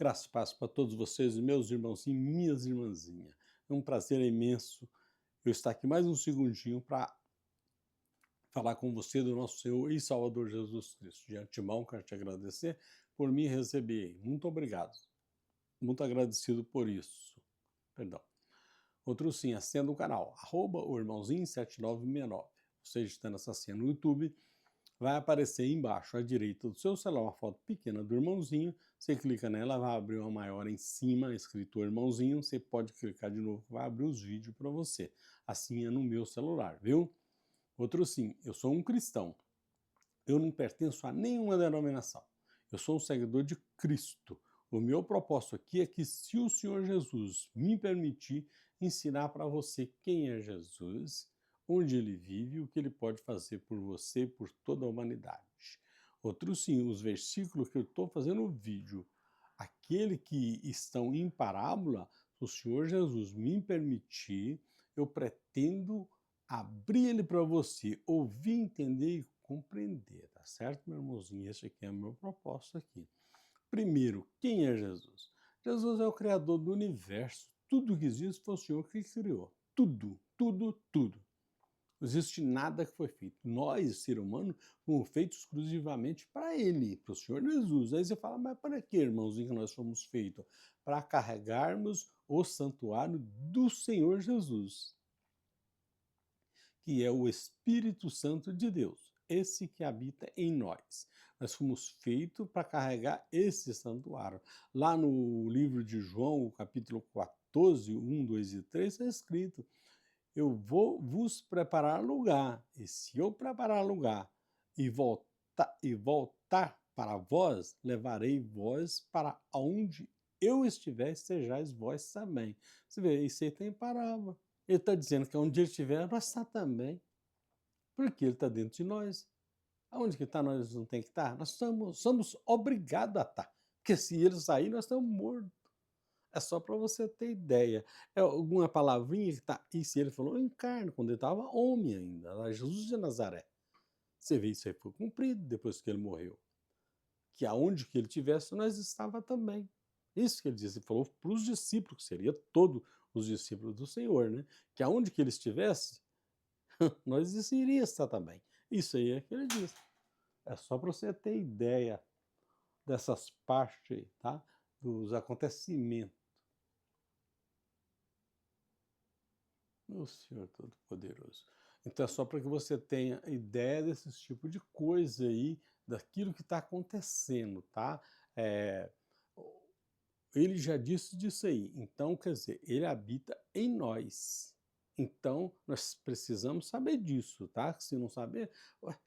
Graças e paz para todos vocês, meus irmãos e minhas irmãzinhas. É um prazer imenso eu estar aqui mais um segundinho para falar com você do nosso Senhor e Salvador Jesus Cristo. De antemão, quero te agradecer por me receber. Muito obrigado. Muito agradecido por isso. Perdão. Outro sim, a senha do canal, o irmãozinho7969. Você digitando essa senha no YouTube, vai aparecer embaixo à direita do seu celular uma foto pequena do irmãozinho. Você clica nela, vai abrir uma maior em cima, escrito irmãozinho. Você pode clicar de novo, vai abrir os vídeos para você. Assim é no meu celular, viu? Outro sim, eu sou um cristão. Eu não pertenço a nenhuma denominação. Eu sou um seguidor de Cristo. O meu propósito aqui é que, se o Senhor Jesus me permitir, ensinar para você quem é Jesus, onde ele vive e o que ele pode fazer por você e por toda a humanidade. Outro sim, os versículos que eu estou fazendo no vídeo, aquele que estão em parábola, se o Senhor Jesus me permitir, eu pretendo abrir ele para você ouvir, entender e compreender, tá certo, meu irmãozinho? Esse aqui é o meu propósito aqui. Primeiro, quem é Jesus? Jesus é o Criador do universo. Tudo que existe foi o Senhor que criou. Tudo, tudo, tudo. Não existe nada que foi feito. Nós, ser humano, fomos feitos exclusivamente para Ele, para o Senhor Jesus. Aí você fala, mas para que, irmãozinho, que nós fomos feitos? Para carregarmos o santuário do Senhor Jesus, que é o Espírito Santo de Deus, esse que habita em nós. Nós fomos feitos para carregar esse santuário. Lá no livro de João, capítulo 14, 1, 2 e 3, é escrito: eu vou vos preparar lugar, e se eu preparar lugar e voltar para vós, levarei vós para onde eu estiver, estejais vós também. Você vê, isso aí tem parábola. Ele está dizendo que onde ele estiver, nós está também. Porque ele está dentro de nós. Aonde que está, nós não tem que estar? Nós somos obrigados a estar. Porque se ele sair, nós estamos mortos. É só para você ter ideia. É alguma palavrinha que está. E se ele falou em carne, quando ele estava homem ainda, lá Jesus de Nazaré. Você vê, isso aí foi cumprido depois que ele morreu. Que aonde que ele tivesse, nós estava também. Isso que ele disse, ele falou para os discípulos, que seria todos os discípulos do Senhor, né? Que aonde que ele estivesse, nós iríamos estar também. Isso aí é que ele diz. É só para você ter ideia dessas partes, tá? Dos acontecimentos. O Senhor Todo-Poderoso. Então é só para que você tenha ideia desse tipo de coisa aí, daquilo que está acontecendo, tá? Ele já disse disso aí. Então, quer dizer, ele habita em nós. Então, nós precisamos saber disso, tá? Se não saber, ué,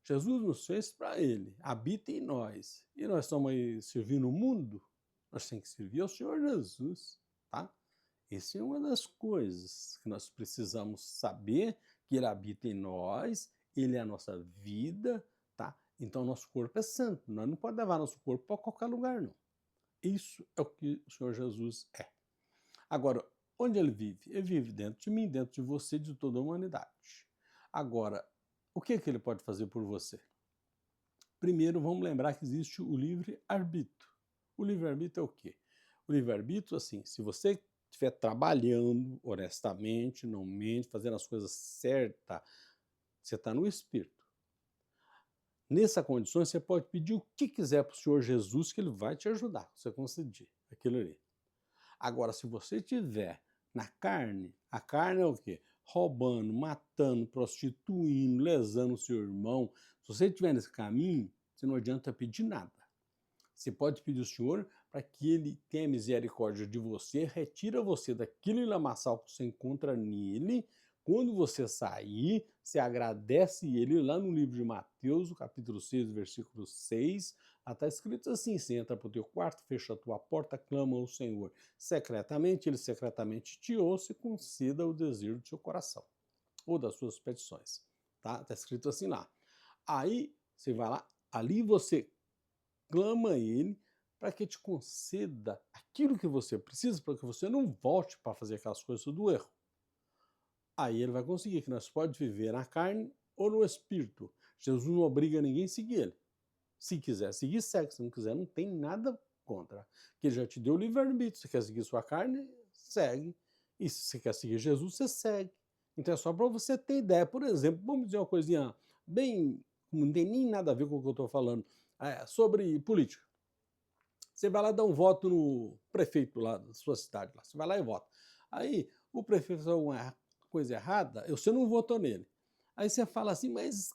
Jesus nos fez para ele, habita em nós. E nós estamos aí servindo o mundo, nós temos que servir ao Senhor Jesus, tá? Essa é uma das coisas que nós precisamos saber, que ele habita em nós, ele é a nossa vida, tá? Então nosso corpo é santo, nós não podemos levar nosso corpo para qualquer lugar, não. Isso é o que o Senhor Jesus é. Agora, onde ele vive? Ele vive dentro de mim, dentro de você, de toda a humanidade. Agora, o que é que ele pode fazer por você? Primeiro, vamos lembrar que existe o livre-arbítrio. O livre-arbítrio é o quê? O livre-arbítrio, assim, se você estiver trabalhando honestamente, não mente, fazendo as coisas certas, você está no Espírito. Nessa condição, você pode pedir o que quiser para o Senhor Jesus, que Ele vai te ajudar, você conseguir aquilo ali. Agora, se você estiver na carne, a carne é o quê? Roubando, matando, prostituindo, lesando o seu irmão. Se você estiver nesse caminho, você não adianta pedir nada. Você pode pedir ao Senhor para que Ele tenha misericórdia de você, retira você daquele lamaçal que você encontra nele. Quando você sair, você agradece Ele. Lá no livro de Mateus, capítulo 6, versículo 6, está escrito assim: você entra para o teu quarto, fecha a tua porta, clama ao Senhor secretamente, Ele secretamente te ouça e conceda o desejo do seu coração, ou das suas petições. Tá? Está escrito assim lá. Aí você vai lá, ali você clama a Ele para que te conceda aquilo que você precisa, para que você não volte para fazer aquelas coisas do erro. Aí ele vai conseguir, que nós podemos viver na carne ou no espírito. Jesus não obriga ninguém a seguir ele. Se quiser seguir, segue. Se não quiser, não tem nada contra. Que ele já te deu o livre-arbítrio. Você quer seguir sua carne? Segue. E se você quer seguir Jesus, você segue. Então é só para você ter ideia. Por exemplo, vamos dizer uma coisinha bem... não tem nem nada a ver com o que eu estou falando. Sobre política. Você vai lá dar um voto no prefeito lá da sua cidade. Lá. Você vai lá e vota. Aí o prefeito faz alguma coisa errada, você não votou nele. Aí você fala assim, mas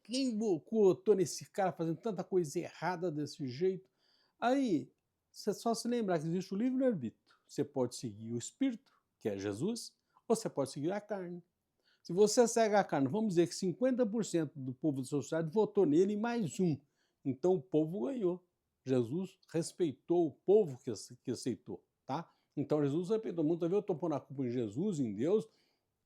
quem votou nesse cara fazendo tanta coisa errada desse jeito? Aí você só se lembrar que existe o livre-arbítrio. Você pode seguir o Espírito, que é Jesus, ou você pode seguir a carne. Se você segue a carne, vamos dizer que 50% do povo da sociedade votou nele e mais um. Então o povo ganhou. Jesus respeitou o povo que aceitou, tá? Então Jesus respeitou. Muitas vezes eu estou pondo a culpa em Jesus, em Deus,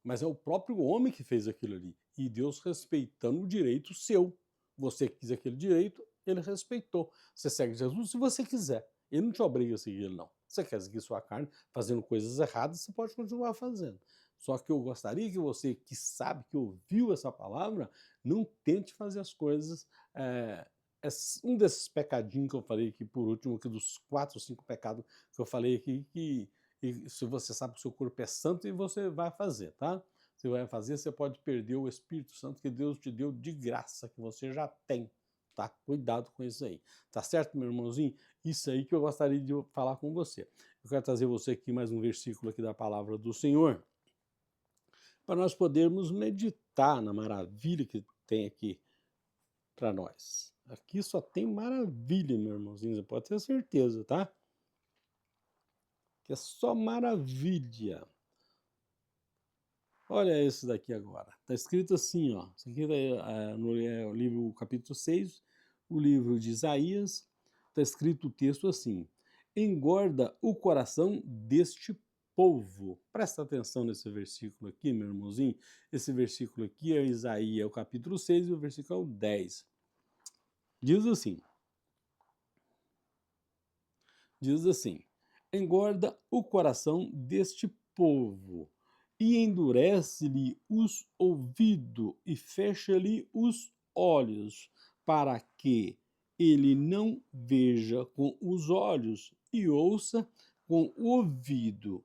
mas é o próprio homem que fez aquilo ali. E Deus respeitando o direito seu. Você quis aquele direito, ele respeitou. Você segue Jesus se você quiser. Ele não te obriga a seguir ele, não. Você quer seguir sua carne fazendo coisas erradas, você pode continuar fazendo. Só que eu gostaria que você, que sabe, que ouviu essa palavra, não tente fazer as coisas... um desses pecadinhos que eu falei aqui por último, que dos 4 ou 5 pecados que eu falei aqui, que se você sabe que o seu corpo é santo e você vai fazer, tá? Você vai fazer, você pode perder o Espírito Santo que Deus te deu de graça, que você já tem, tá? Cuidado com isso aí, tá certo, meu irmãozinho? Isso aí que eu gostaria de falar com você. Eu quero trazer você aqui mais um versículo aqui da palavra do Senhor, para nós podermos meditar na maravilha que tem aqui para nós. Aqui só tem maravilha, meu irmãozinho, você pode ter certeza, tá? Que é só maravilha. Olha esse daqui agora. Está escrito assim, ó. Isso aqui no livro capítulo 6, o livro de Isaías, está escrito o texto assim: engorda o coração deste povo. Presta atenção nesse versículo aqui, meu irmãozinho. Esse versículo aqui é Isaías, o capítulo 6, e o versículo 10. Diz assim, engorda o coração deste povo, e endurece-lhe os ouvidos, e fecha-lhe os olhos, para que ele não veja com os olhos, e ouça com o ouvido,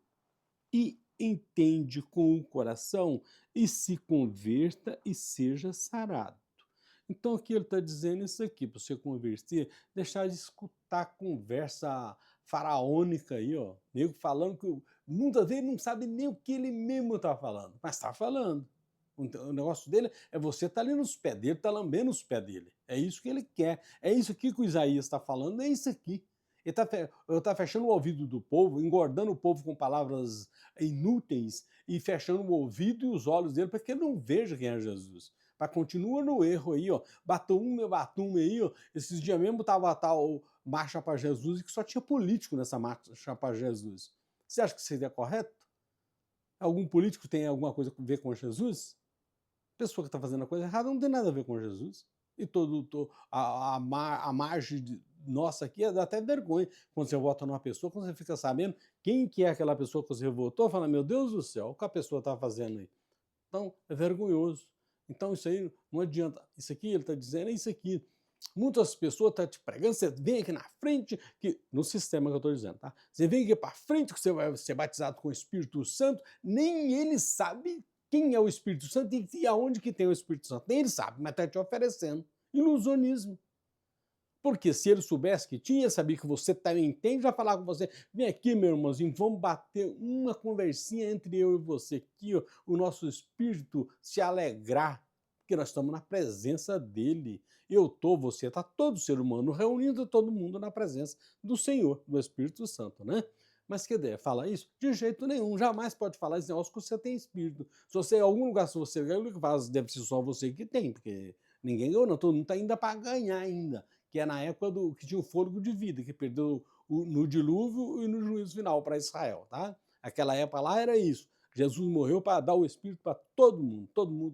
e entende com o coração, e se converta e seja sarado. Então aqui ele está dizendo isso aqui, para você converter, deixar de escutar a conversa faraônica aí, ó, nego falando que muitas vezes não sabe nem o que ele mesmo está falando, mas está falando. O negócio dele é você estar ali nos pés dele, tá lambendo os pés dele. É isso que ele quer. É isso aqui que o Isaías está falando, é isso aqui. Ele está fechando o ouvido do povo, engordando o povo com palavras inúteis e fechando o ouvido e os olhos dele para que ele não veja quem é Jesus. Mas continua no erro aí, ó. Batume aí, ó. Esses dias mesmo tava a tal marcha para Jesus e que só tinha político nessa marcha para Jesus. Você acha que seria correto? Algum político tem alguma coisa a ver com Jesus? A pessoa que está fazendo a coisa errada não tem nada a ver com Jesus. E a margem nossa aqui dá até vergonha quando você vota numa pessoa, quando você fica sabendo quem que é aquela pessoa que você votou, fala, meu Deus do céu, o que a pessoa está fazendo aí? Então, é vergonhoso. Então, isso aí não adianta. Isso aqui, ele está dizendo, é isso aqui. Muitas pessoas estão te pregando, você vem aqui na frente, que no sistema que eu estou dizendo, tá? Você vem aqui para frente, que você vai ser batizado com o Espírito Santo, nem ele sabe quem é o Espírito Santo e aonde que tem o Espírito Santo. Nem ele sabe, mas está te oferecendo. Ilusionismo. Porque se ele soubesse que tinha, sabia que você também tem, já falar com você, vem aqui, meu irmãozinho, vamos bater uma conversinha entre eu e você aqui, ó, o nosso espírito se alegrar, porque nós estamos na presença dele. Eu estou, você está, todo ser humano reunindo todo mundo na presença do Senhor, do Espírito Santo, né? Mas que ideia, fala isso? De jeito nenhum, jamais pode falar esse negócio que você tem espírito. Se você, em algum lugar, se você ganha, deve ser só você que tem, porque ninguém ganhou, não, todo mundo está ainda para ganhar ainda, que é na época que tinha o fôlego de vida, que perdeu no dilúvio e no juízo final para Israel, tá? Aquela época lá era isso. Jesus morreu para dar o Espírito para todo mundo,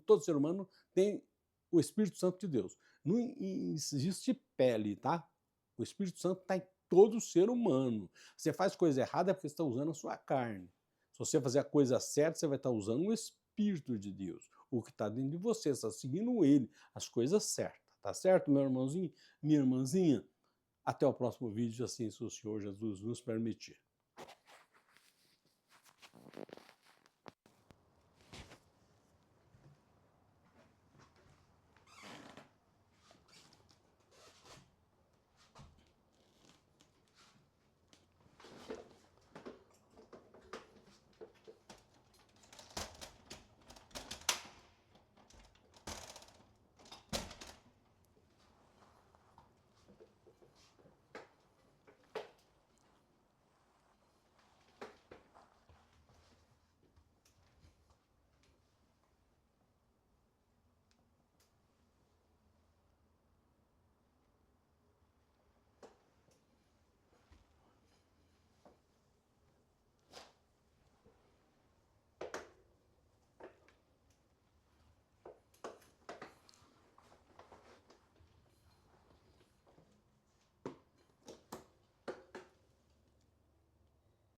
todo ser humano tem o Espírito Santo de Deus. Não existe pele, tá? O Espírito Santo está em todo ser humano. Você faz coisa errada é porque você está usando a sua carne. Se você fazer a coisa certa, você vai estar usando o Espírito de Deus. O que está dentro de você, você está seguindo ele, as coisas certas. Tá certo, meu irmãozinho? Minha irmãzinha? Até o próximo vídeo, assim se o Senhor Jesus nos permitir.